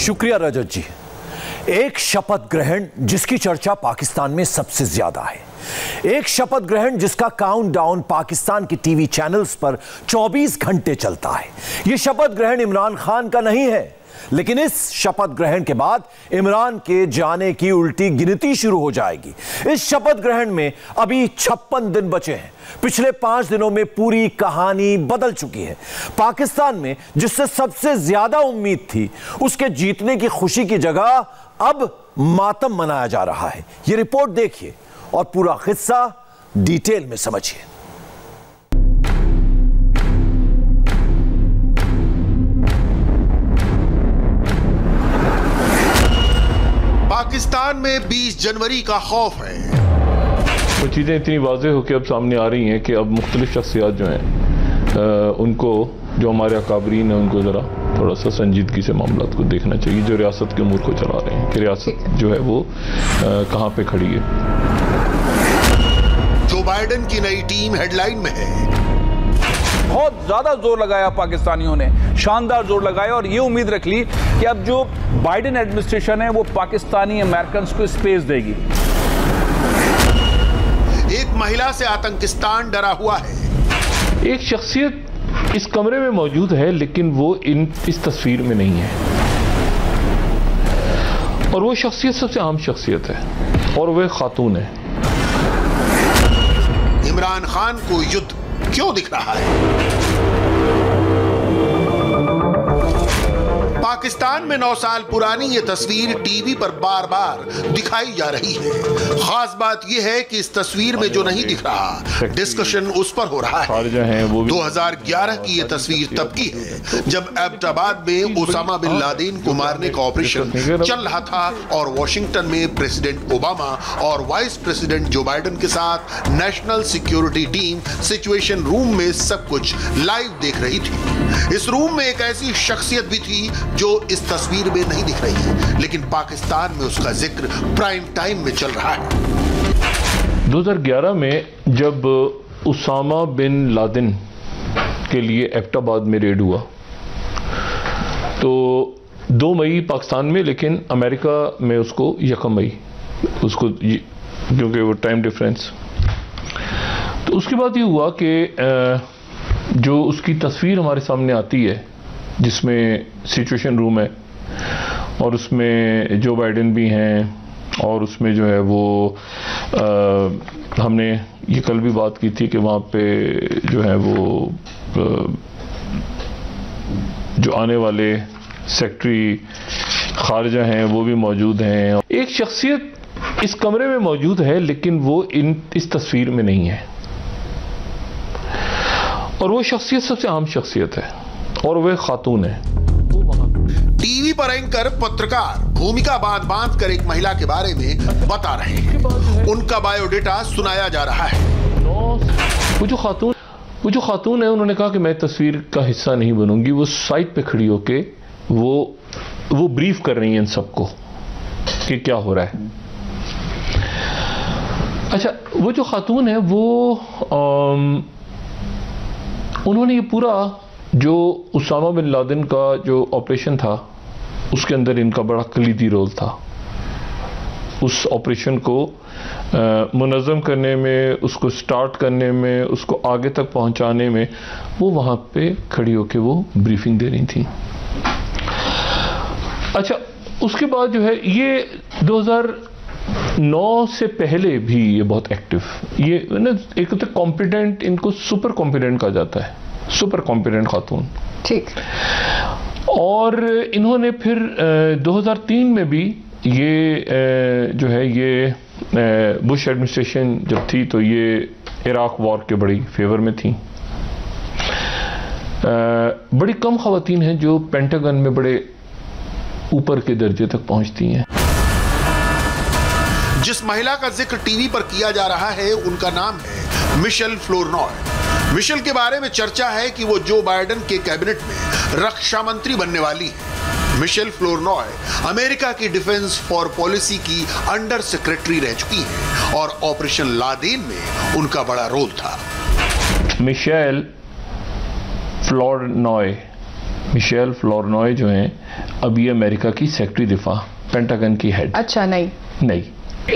शुक्रिया रजत जी। एक शपथ ग्रहण जिसकी चर्चा पाकिस्तान में सबसे ज्यादा है, एक शपथ ग्रहण जिसका काउंटडाउन पाकिस्तान के टीवी चैनल्स पर 24 घंटे चलता है। यह शपथ ग्रहण इमरान खान का नहीं है, लेकिन इस शपथ ग्रहण के बाद इमरान के जाने की उल्टी गिनती शुरू हो जाएगी। इस शपथ ग्रहण में अभी 56 दिन बचे हैं। पिछले 5 दिनों में पूरी कहानी बदल चुकी है। पाकिस्तान में जिससे सबसे ज्यादा उम्मीद थी, उसके जीतने की खुशी की जगह अब मातम मनाया जा रहा है। यह रिपोर्ट देखिए और पूरा किस्सा डिटेल में समझिए। पाकिस्तान में 20 जनवरी का खौफ है। वो चीज़ें इतनी वाज़ेह होकर अब सामने आ रही हैं कि अब मुख्तलिफ शख्सियात जो हैं उनको, जो हमारे अकाबरीन हैं, उनको ज़रा थोड़ा सा संजीदगी से मामला को देखना चाहिए, जो रियासत के अमूर को चला रहे हैं कि रियासत जो है वो कहाँ पे खड़ी है। जो बाइडेन की नई टीम हेडलाइन में है। बहुत ज्यादा जोर लगाया पाकिस्तानियों ने, शानदार जोर लगाया और ये उम्मीद रख ली कि अब जो बाइडेन एडमिनिस्ट्रेशन है वो पाकिस्तानी अमेरिकन को स्पेस देगी। एक महिला से आतंकिस्तान डरा हुआ है। एक शख्सियत इस कमरे में मौजूद है, लेकिन वो इस तस्वीर में नहीं है, और वो शख्सियत सबसे आम शख्सियत है और वह खातून है। इमरान खान को युद्ध क्यों दिख रहा है? पाकिस्तान में 9 साल पुरानी ये तस्वीर टीवी पर बार बार दिखाई जा रही है। खास बात यह है कि इस तस्वीर में जो नहीं दिख रहा, डिस्कशन उस पर हो रहा है। 2011 की ये तस्वीर तब की है जब एबटाबाद में ओसामा बिन लादेन को मारने का ऑपरेशन चल रहा था और वॉशिंगटन में प्रेसिडेंट ओबामा और वाइस प्रेसिडेंट जो बाइडेन के साथ national security team situation room में सब कुछ लाइव देख रही थी। इस रूम में एक ऐसी शख्सियत भी थी जो इस तस्वीर में नहीं दिख रही है, लेकिन पाकिस्तान में उसका जिक्र प्राइम टाइम में चल रहा है। 2011 में जब ओसामा बिन लादेन के लिए एबटाबाद में रेड हुआ तो 2 मई पाकिस्तान में, लेकिन अमेरिका में उसको 1 मई उसको, क्योंकि वो टाइम डिफरेंस। तो उसके बाद ये हुआ कि जो उसकी तस्वीर हमारे सामने आती है जिसमें सिचुएशन रूम है और उसमें जो बाइडेन भी हैं और उसमें जो है वो हमने ये कल भी बात की थी कि वहाँ पे जो है वो जो आने वाले सेक्रेटरी खारजा हैं वो भी मौजूद हैं। एक शख्सियत इस कमरे में मौजूद है, लेकिन वो इस तस्वीर में नहीं है, और वो शख्सियत सबसे आम शख्सियत है और वह खातून है। टीवी पर एंकर पत्रकार भूमिका बांध कर एक महिला के बारे में बता रहे हैं। उनका बायोडेटा सुनाया जा रहा है। वो जो खातून है, उन्होंने कहा कि मैं तस्वीर का हिस्सा नहीं बनूंगी। वो साइड पे खड़ी होके वो ब्रीफ कर रही हैं इन सबको कि क्या हो रहा है। अच्छा, वो जो खातून है वो उन्होंने ये पूरा जो ओसामा बिन लादेन का जो ऑपरेशन था उसके अंदर इनका बड़ा कलीदी रोल था। उस ऑपरेशन को मुनज़्ज़म करने में, उसको स्टार्ट करने में, उसको आगे तक पहुंचाने में वो वहां पे खड़ी होकर वो ब्रीफिंग दे रही थी। अच्छा, उसके बाद जो है ये 2009 से पहले भी ये बहुत एक्टिव, ये ना एक तो कॉम्पिटेंट, इनको सुपर कॉम्पिटेंट कहा जाता है, सुपर कॉम्पिटेंट खातून, ठीक। और इन्होंने फिर 2003 में भी ये जो है ये बुश एडमिनिस्ट्रेशन जब थी तो ये इराक वॉर के बड़ी फेवर में थी। बड़ी कम खवातीन हैं जो पेंटागन में बड़े ऊपर के दर्जे तक पहुंचती हैं। जिस महिला का जिक्र टीवी पर किया जा रहा है उनका नाम है मिशेल फ्लोरनॉय। मिशेल के बारे में चर्चा है कि वो जो बाइडेन के कैबिनेट में रक्षा मंत्री बनने वाली है। मिशेल फ्लोरनॉय अमेरिका की डिफेंस फॉर पॉलिसी की अंडर सेक्रेटरी रह चुकी हैं और ऑपरेशन लादेन में उनका बड़ा रोल था। मिशेल फ्लोरनॉय मिशेल फ्लोरनॉय जो हैं अभी अमेरिका की सेक्रेटरी दिफा, पेंटागन की हेड। अच्छा, नहीं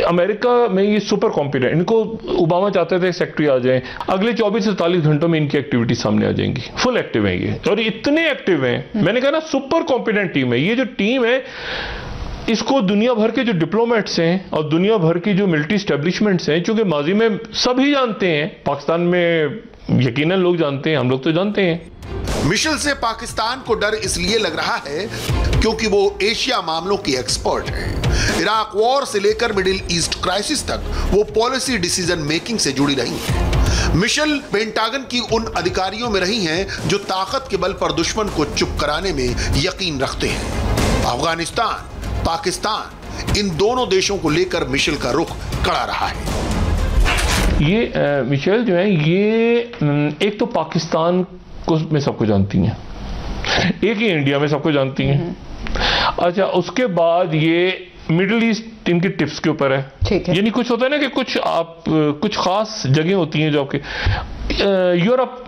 अमेरिका में ये सुपर कॉम्पिटेंट, इनको ओबामा चाहते थे सेक्रेटरी आ जाएं, अगले 24 से 47 घंटों में इनकी एक्टिविटी सामने आ जाएंगी। फुल एक्टिव है ये, और इतने एक्टिव हैं, मैंने कहा ना सुपर कॉम्पिटेंट टीम है। ये जो टीम है इसको दुनिया भर के जो डिप्लोमेट्स हैं और दुनिया भर की जो मिलिट्री एस्टेब्लिशमेंट्स हैं, चूंकि माजी में सभी जानते हैं, पाकिस्तान में यकीनन लोग जानते हैं, हम लोग तो जानते हैं। मिशेल से पाकिस्तान को डर इसलिए लग रहा है क्योंकि वो एशिया मामलों की एक्सपर्ट हैं। इराक वॉर से लेकर मिडिल ईस्ट क्राइसिस तक वो पॉलिसी डिसीजन मेकिंग से जुड़ी रही हैं। मिशेल पेंटागन की उन अधिकारियों में रही हैं जो ताकत के बल पर दुश्मन को चुप कराने में यकीन रखते हैं। अफगानिस्तान, पाकिस्तान, इन दोनों देशों को लेकर मिशेल का रुख कड़ा रहा है। ये मिशेल जो है ये एक तो पाकिस्तान को में सबको जानती हैं, एक ही इंडिया में सबको जानती हैं। अच्छा, उसके बाद ये मिडिल ईस्ट इनकी टिप्स के ऊपर है, ठीक है। यानी कुछ होता है ना कि कुछ खास जगह होती हैं जो आपके यूरोप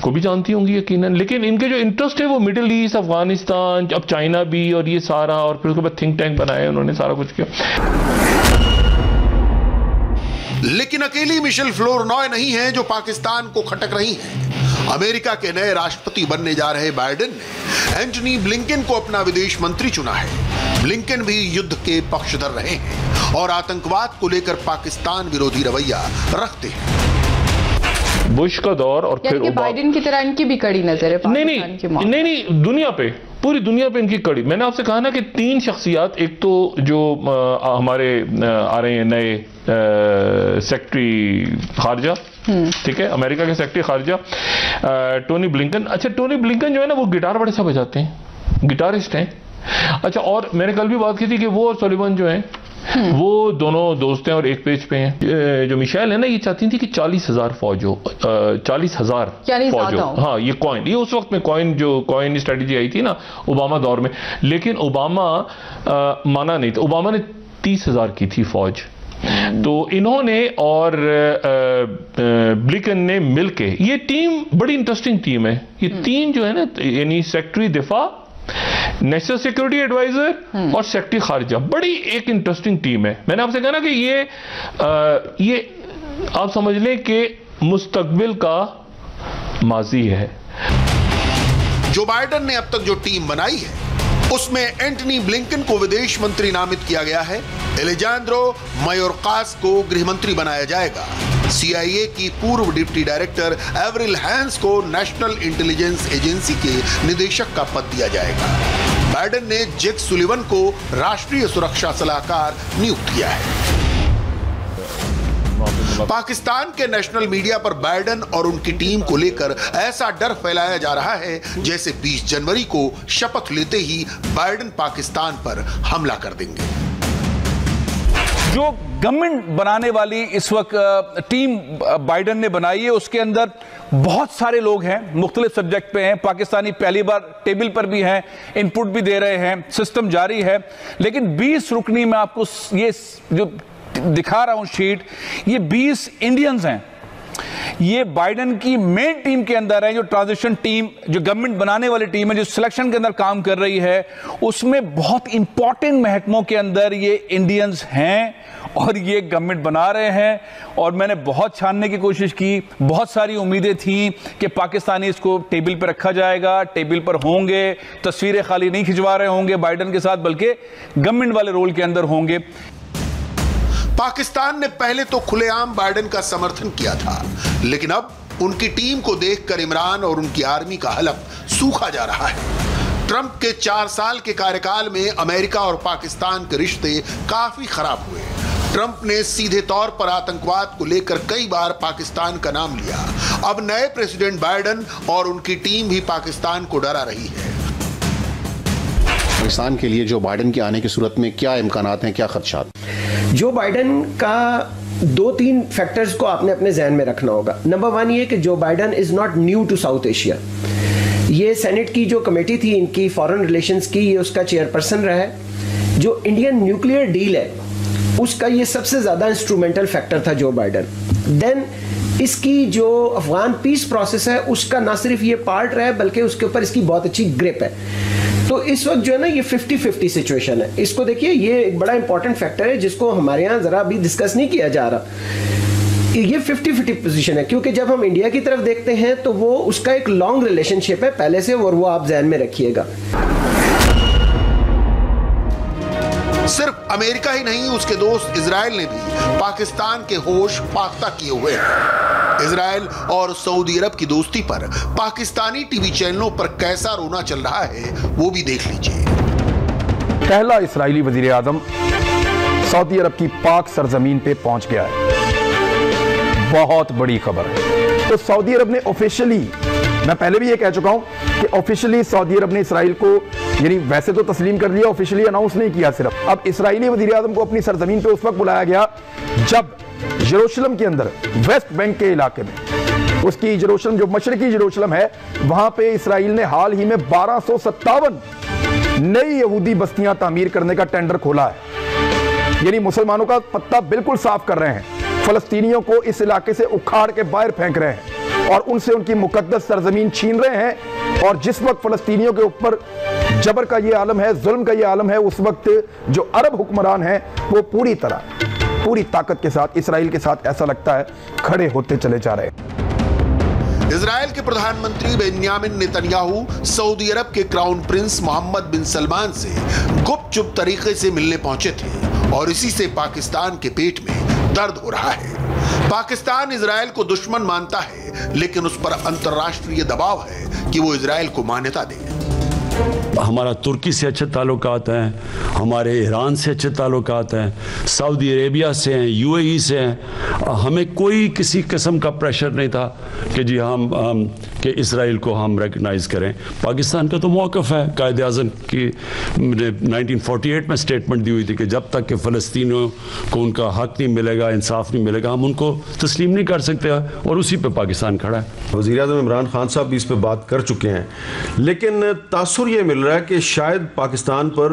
को भी जानती होंगी यकीनन, लेकिन इनके जो इंटरेस्ट है वो मिडिल ईस्ट, अफगानिस्तान, अब चाइना भी, और ये सारा, और फिर उसके बाद थिंक टैंक बनाए उन्होंने, सारा कुछ किया। लेकिन अकेली मिशेल फ्लोरनॉय नहीं है जो पाकिस्तान को खटक रही है। अमेरिका के नए राष्ट्रपति बनने जा रहे बाइडेन ने एंटनी ब्लिंकन को अपना विदेश मंत्री चुना है। ब्लिंकन भी युद्ध के पक्षधर रहे हैं और आतंकवाद को लेकर पाकिस्तान विरोधी रवैया रखते हैं। बुश का दौर और फिर बाइडेन की तरह इनकी भी कड़ी नजर है। नहीं, दुनिया पे, पूरी दुनिया पे इनकी कड़ी। मैंने आपसे कहा ना कि 3 शख्सियात, एक तो जो हमारे आ रहे हैं नए सेक्रेटरी खारजा, ठीक है, अमेरिका के सेक्रेटरी खारजा टोनी ब्लिंकन। अच्छा, टोनी ब्लिंकन जो है ना वो गिटार बड़े अच्छा बजाते हैं, गिटारिस्ट हैं। अच्छा, और मैंने कल भी बात की थी कि वो और सुलेमान जो हैं वो दोनों दोस्त हैं और एक पेज पे हैं। जो मिशेल है ना, ये चाहती थी कि 40,000 फौज हो, 40,000 फौज हो। हाँ, ये कॉइन, ये उस वक्त में कॉइन स्ट्रेटेजी आई थी ना ओबामा दौर में, लेकिन ओबामा माना नहीं था। ओबामा ने 30,000 की थी फौज। तो इन्होंने और ब्लिंकन ने मिलके, ये टीम बड़ी इंटरेस्टिंग टीम है। ये 3 जो है ना, यानी सेक्रेटरी दिफा, नेशनल सिक्योरिटी एडवाइजर और सेक्रेटरी खारजा, बड़ी एक इंटरेस्टिंग टीम है। मैंने आपसे कहा ना कि ये आप समझ लें कि मुस्तकबिल का माजी है। जो बाइडेन ने अब तक जो टीम बनाई है उसमें एंटनी ब्लिंकन को विदेश मंत्री नामित किया गया है। एलेजांद्रो मायोर्कास को गृह मंत्री बनाया जाएगा। CIA की पूर्व डिप्टी डायरेक्टर एवरिल हैंस को नेशनल इंटेलिजेंस एजेंसी के निदेशक का पद दिया जाएगा। बाइडेन ने जेक सुलिवन को राष्ट्रीय सुरक्षा सलाहकार नियुक्त किया है। पाकिस्तान के नेशनल मीडिया पर बाइडेन और उनकी टीम को लेकर ऐसा डर फैलाया जा रहा है जैसे 20 जनवरी को शपथ लेते ही बाइडेन पाकिस्तान पर हमला कर देंगे। जो गवर्नमेंट बनाने वाली इस वक्त टीम बाइडेन ने बनाई है, उसके अंदर बहुत सारे लोग हैं, मुख्तलिफ सब्जेक्ट पे हैं। पाकिस्तानी पहली बार टेबल पर भी हैं, इनपुट भी दे रहे हैं, सिस्टम जारी है। लेकिन 20 रुकनी में आपको ये जो दिखा रहा हूं शीट, ये 20 इंडियंस हैं। ये बाइडेन की मेन टीम के अंदर है, जो ट्रांजिशन टीम, जो गवर्नमेंट बनाने वाली टीम है, जो सिलेक्शन के अंदर काम कर रही है, उसमें बहुत इंपॉर्टेंट महकमों के अंदर ये इंडियंस हैं और ये गवर्नमेंट बना रहे हैं। और मैंने बहुत छानने की कोशिश की, बहुत सारी उम्मीदें थी कि पाकिस्तानी इसको टेबल पर रखा जाएगा, टेबल पर होंगे, तस्वीरें खाली नहीं खिंचवा रहे होंगे बाइडेन के साथ, बल्कि गवर्नमेंट वाले रोल के अंदर होंगे। पाकिस्तान ने पहले तो खुलेआम बाइडेन का समर्थन किया था, लेकिन अब उनकी टीम को देखकर इमरान और उनकी आर्मी का हलफ सूखा जा रहा है। ट्रंप के 4 साल के कार्यकाल में अमेरिका और पाकिस्तान के रिश्ते काफी खराब हुए। ट्रंप ने सीधे तौर पर आतंकवाद को लेकर कई बार पाकिस्तान का नाम लिया। अब नए प्रेसिडेंट बाइडेन और उनकी टीम भी पाकिस्तान को डरा रही है। पाकिस्तान के लिए जो बाइडेन के आने की सूरत में क्या इम्कानात हैं, क्या खदशात? जो बाइडेन का 2-3 फैक्टर्स को आपने अपने जहन में रखना होगा। नंबर 1 ये कि जो Biden is not new to South Asia. ये सेनेट की जो कमेटी थी इनकी फॉरेन रिलेशंस की, ये उसका चेयरपर्सन रहा है। जो इंडियन न्यूक्लियर डील है उसका ये सबसे ज्यादा इंस्ट्रूमेंटल फैक्टर था जो बाइडेन। देन इसकी जो अफगान पीस प्रोसेस है उसका ना सिर्फ ये पार्ट रहा है बल्कि उसके ऊपर इसकी बहुत अच्छी ग्रिप है। तो इस वक्त जो है ना ये 50-50 सिचुएशन है। इसको देखिए, ये एक बड़ा इंपॉर्टेंट फैक्टर है जिसको हमारे यहाँ जरा अभी डिस्कस नहीं किया जा रहा। ये 50-50 पोजीशन है क्योंकि जब हम इंडिया की तरफ देखते हैं तो वो उसका एक लॉन्ग रिलेशनशिप है पहले से, और वो आप ध्यान में रखिएगा। सिर्फ अमेरिका ही नहीं, उसके दोस्त इजराइल ने भी पाकिस्तान के होश पाख्ता किए हुए हैं। इजराइल और सऊदी अरब की दोस्ती पर पाकिस्तानी टीवी चैनलों पर कैसा रोना चल रहा है वो भी देख लीजिए। पहला इस्राएली वजीर आजम सऊदी अरब की पाक सरजमीन पे पहुंच गया है, बहुत बड़ी खबर है। तो सऊदी अरब ने ऑफिशियली, मैं पहले भी ये कह चुका हूं कि ऑफिशियली सऊदी अरब ने इसराइल को, यानी वैसे तो तस्लीम कर लिया, ऑफिशियली अनाउंस नहीं किया सिर्फ। अब इसराइली वजीर आजम को अपनी सरजमीन पे उस वक्त बुलाया गया जब यरूशलेम के अंदर, वेस्ट बैंक के इलाके में, उसकी यरूशलेम जो मशरकी यरूशलेम है, वहां पे इसराइल ने हाल ही में 1257 नई यहूदी बस्तियां तामीर करने का टेंडर खोला है। यानी मुसलमानों का पत्ता बिल्कुल साफ कर रहे हैं, फलस्तीनियों को इस इलाके से उखाड़ के बाहर फेंक रहे हैं और उनसे उनकी मुकद्दस सरजमीन छीन रहे हैं। और जिस वक्त फलस्तीनियों के ऊपर जबर का ये आलम है, जुल्म का ये आलम है, उस वक्त जो अरब हुक्मरान हैं वो पूरी तरह, पूरी ताकत के साथ इसराइल के साथ, ऐसा लगता है, खड़े होते चले जा रहे हैं। इजराइल के प्रधानमंत्री बेन्यामिन नेतन्याहू सऊदी अरब के क्राउन प्रिंस मोहम्मद बिन सलमान से गुपचुप तरीके से मिलने पहुंचे थे और इसी से पाकिस्तान के पेट में दर्द हो रहा है। पाकिस्तान इजराइल को दुश्मन मानता है, लेकिन उस पर अंतर्राष्ट्रीय दबाव है कि वो इजराइल को मान्यता दे। हमारा तुर्की से अच्छे ताल्लुकात हैं, हमारे ईरान से अच्छे ताल्लुकात हैं, सऊदी अरेबिया से हैं, यूएई से हैं। हमें कोई किसी किस्म का प्रेशर नहीं था कि जी हम कि इसराइल को हम रिकग्नाइज करें। पाकिस्तान का तो मौक़िफ़ है, कायदे आज़म की 1948 में स्टेटमेंट दी हुई थी कि जब तक कि फ़लस्तीनियों को उनका हक नहीं मिलेगा, इंसाफ नहीं मिलेगा, हम उनको तस्लीम नहीं कर सकते, और उसी पे पाकिस्तान खड़ा है। वज़ीर आज़म इमरान खान साहब भी इस पर बात कर चुके हैं, लेकिन तासुर ये मिल रहा है कि शायद पाकिस्तान पर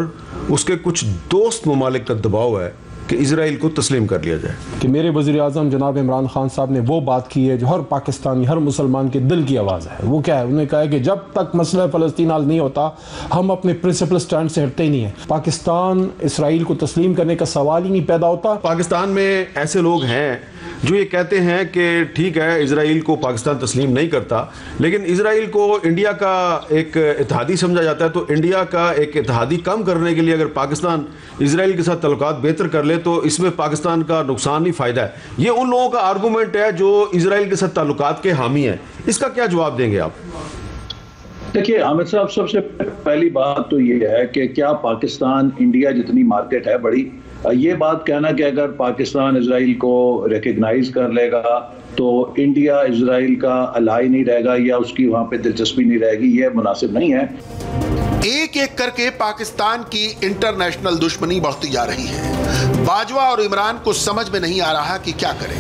उसके कुछ दोस्त ममालिक का दबाव है कि इजराइल को तस्लीम कर लिया जाए। कि मेरे वज़ीर आज़म जनाब इमरान खान साहब ने वो बात की है जो हर पाकिस्तानी, हर मुसलमान के दिल की आवाज़ है। वो क्या है? उन्होंने कहा है कि जब तक मसला फ़लस्तीन हल नहीं होता हम अपने प्रिंसिपल स्टैंड से हटते ही नहीं है। पाकिस्तान इसराइल को तस्लीम करने का सवाल ही नहीं पैदा होता। पाकिस्तान में ऐसे लोग हैं जो ये कहते हैं कि ठीक है इजराइल को पाकिस्तान तस्लीम नहीं करता, लेकिन इजराइल को इंडिया का एक इत्तेहादी समझा जाता है, तो इंडिया का एक इत्तेहादी कम करने के लिए अगर पाकिस्तान इजराइल के साथ ताल्लुकात बेहतर कर ले तो इसमें पाकिस्तान का नुकसान नहीं, फ़ायदा है। ये उन लोगों का आर्गूमेंट है जो इजराइल के साथ ताल्लुकात के हामी हैं। इसका क्या जवाब देंगे आप? देखिए हामिद साहब, सबसे पहली बात तो ये है कि क्या पाकिस्तान इंडिया जितनी मार्केट है बड़ी, ये बात कहना कि अगर पाकिस्तान इजराइल को रिकग्नाइज कर लेगा तो इंडिया इजराइल का अलाई नहीं रहेगा या उसकी वहां पे दिलचस्पी नहीं रहेगी, ये मुनासिब नहीं है। एक एक करके पाकिस्तान की इंटरनेशनल दुश्मनी बढ़ती जा रही है। बाजवा और इमरान को समझ में नहीं आ रहा कि क्या करें।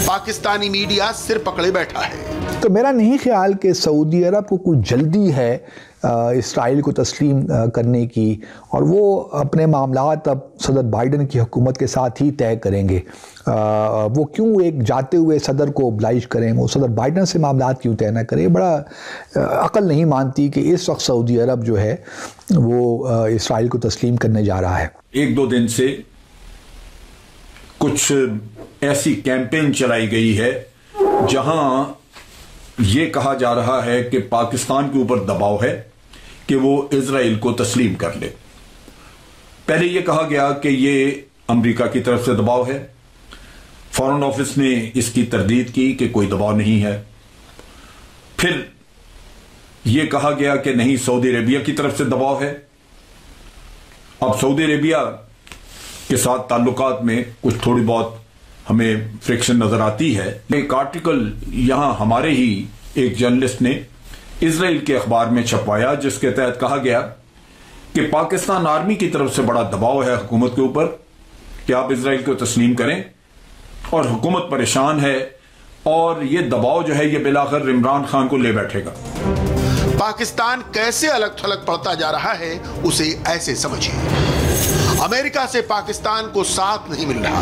पाकिस्तानी मीडिया सिर पकड़े बैठा है। तो मेरा नहीं ख्याल कि सऊदी अरब को कुछ जल्दी है इसराइल को तस्लीम करने की, और वो अपने मामलात अब सदर बाइडन की हुकूमत के साथ ही तय करेंगे। वो क्यों एक जाते हुए सदर को ओब्लाइज करें, वो सदर बाइडन से मामलात क्यों तय ना करें? बड़ा अकल नहीं मानती कि इस वक्त सऊदी अरब जो है वो इसराइल को तस्लीम करने जा रहा है। एक दो दिन से कुछ ऐसी कैंपेन चलाई गई है जहां ये कहा जा रहा है कि पाकिस्तान के ऊपर दबाव है कि वो इजराइल को तस्लीम कर ले। पहले ये कहा गया कि ये अमेरिका की तरफ से दबाव है, फॉरेन ऑफिस ने इसकी तरदीद की कि कोई दबाव नहीं है। फिर यह कहा गया कि नहीं, सऊदी अरेबिया की तरफ से दबाव है। अब सऊदी अरेबिया के साथ ताल्लुकात में कुछ थोड़ी बहुत हमें फ्रिक्शन नजर आती है। एक आर्टिकल यहां हमारे ही एक जर्नलिस्ट ने इजराइल के अखबार में छपवाया जिसके तहत कहा गया कि पाकिस्तान आर्मी की तरफ से बड़ा दबाव है हुकूमत के ऊपर कि आप इजराइल को तस्लीम करें, और हुकूमत परेशान है और ये दबाव जो है ये बिलाखिर इमरान खान को ले बैठेगा। पाकिस्तान कैसे अलग थलग पड़ता जा रहा है उसे ऐसे समझिए। अमेरिका से पाकिस्तान को साथ नहीं मिल रहा।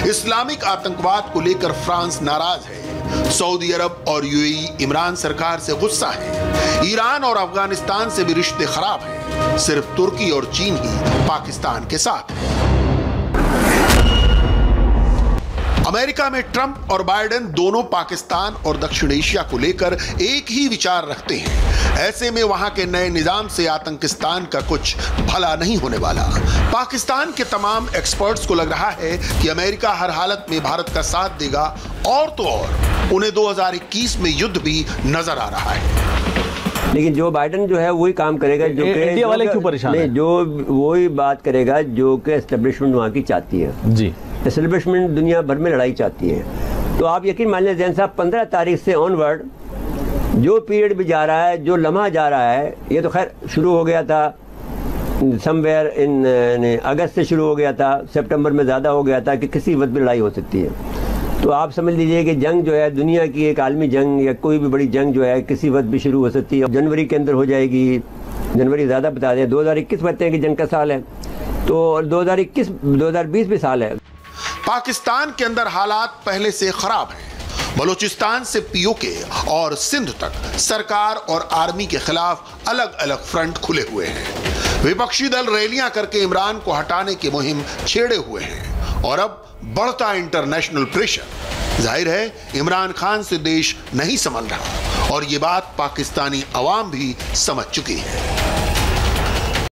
इस्लामिक आतंकवाद को लेकर फ्रांस नाराज है। सऊदी अरब और यूएई इमरान सरकार से गुस्सा है। ईरान और अफगानिस्तान से भी रिश्ते खराब हैं। सिर्फ तुर्की और चीन ही पाकिस्तान के साथ है। अमेरिका में ट्रंप और बाइडेन दोनों पाकिस्तान और दक्षिण एशिया को लेकर एक ही विचार रखते हैं। ऐसे में वहां के नए निजाम से आतंकिस्तान का कुछ भला नहीं होने वाला। पाकिस्तान के तमाम एक्सपर्ट्स को लग रहा है कि अमेरिका हर हालत में भारत का साथ देगा और तो और उन्हें 2021 में युद्ध भी नजर आ रहा है। लेकिन जो बाइडेन जो है वही काम करेगा जो इंडिया वाले क्यों परेशान हैं? जो वही बात करेगा जो कि एस्टेब्लिशमेंट वहां की चाहती है। जी, एस्टेब्लिशमेंट दुनिया भर में लड़ाई चाहती है। तो आप यकीन मान लीजिए जैन साहब 15 तारीख से ऑनवर्ड जो पीरियड भी जा रहा है, जो लम्हा जा रहा है, ये तो खैर शुरू हो गया था समवेयर इन अगस्त से शुरू हो गया था, सितंबर में ज़्यादा हो गया था कि किसी वक्त भी लड़ाई हो सकती है। तो आप समझ लीजिए कि जंग जो है दुनिया की एक आलमी जंग या कोई भी बड़ी जंग जो है किसी वक्त भी शुरू हो सकती है। जनवरी के अंदर हो जाएगी, जनवरी ज़्यादा बता दें। 2021 कहते हैं कि जंग का साल है, तो 2020 भी साल है। पाकिस्तान के अंदर हालात पहले से खराब हैं। बलूचिस्तान से पीओके और सिंध तक सरकार और आर्मी के खिलाफ अलग अलग फ्रंट खुले हुए हैं। विपक्षी दल रैलियां करके इमरान को हटाने की मुहिम छेड़े हुए हैं और अब बढ़ता इंटरनेशनल प्रेशर। जाहिर है इमरान खान से देश नहीं संभल रहा और ये बात पाकिस्तानी अवाम भी समझ चुकी है।